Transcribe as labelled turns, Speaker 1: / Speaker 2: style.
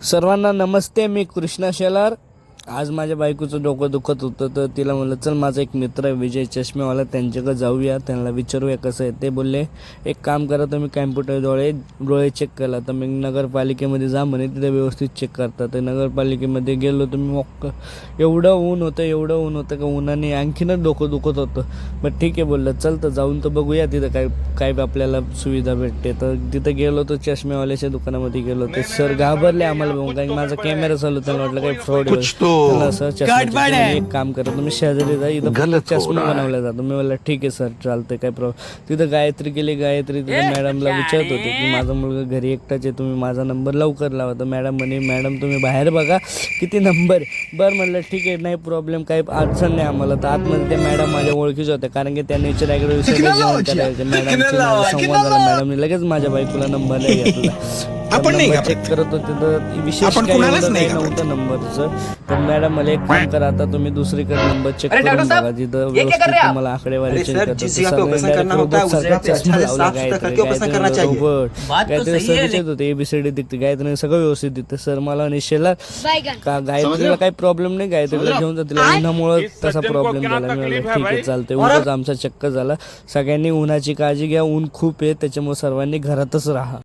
Speaker 1: सर्वांना नमस्ते. मी कृष्णा शेलार. आज माझ्या बायकोचं डोकं दुखत होतं तर तिला म्हणलं चल माझा एक मित्र आहे विजय चष्मेवाला, त्यांच्याकडे जाऊया, त्यांना विचारूया कसं आहे. ते बोलले एक काम करा तुम्ही कॅम्प्युटर डोळे चेक केला तर मग नगरपालिकेमध्ये जा म्हणे, तिथे व्यवस्थित चेक करतात. तर नगरपालिकेमध्ये गेलो तर मी एवढं ऊन होतं का उन्हाने आणखीनच डोकं दुखत होतं. बट ठीक आहे बोललं चल तर जाऊन तर बघूया तिथं काय काय आपल्याला सुविधा भेटते. तर तिथं गेलो तर चष्मेवाल्याच्या दुकानामध्ये गेलो तर सर घाबरले आम्हाला बघून, कारण माझा कॅमेरा चालू त्यांना वाटलं काही फ्रॉड त्याला सर चष्मा एक काम करा तुम्ही शेजारी जा, इथं चष्मा बनवला जातो. मी म्हणलं ठीक आहे सर चालतंय काय प्रॉब्लेम. तिथं गायत्री गेली, गायत्री तिथं मॅडमला विचारत होते की माझा मुलगा घरी एकटाच आहे, तुम्ही माझा नंबर लवकर लावा. तर मॅडम म्हणे मॅडम तुम्ही बाहेर बघा किती नंबर. बरं म्हणलं ठीक आहे नाही प्रॉब्लेम, काही अडचण नाही आम्हाला. तर आतमध्ये त्या मॅडम माझ्या ओळखीच्या होत्या, कारण की त्या नेचर ॲग्रोविषयी जेवण करायचे. मॅडमची संवाद झाला, मॅडमने लगेच माझ्या बायकोला नंबर नाही घेतला. चेक करत होते तर विशेष काही नव्हतं नंबरचं. तर मॅडम मला एक काम करा आता तुम्ही दुसरीकडे नंबर चेक करून बघा जिथं व्यवस्थित तुम्हाला आकडेवारी चेक करतात. गायत्री सर विचारत होते ABCD दिखते, गायत्रीने सगळं व्यवस्थित दिसतं. सर मला निश्चयला का गायत्रीला काही प्रॉब्लेम नाही, गायत्रीला घेऊन जातील उन्हामुळे तसा प्रॉब्लेम झाला. मी म्हणलं ठीक आहे चालतंय. उन्हाच आमचा चक्कर झाला. सगळ्यांनी उन्हाची काळजी घ्या, ऊन खूप आहे त्याच्यामुळे सर्वांनी घरातच राहा.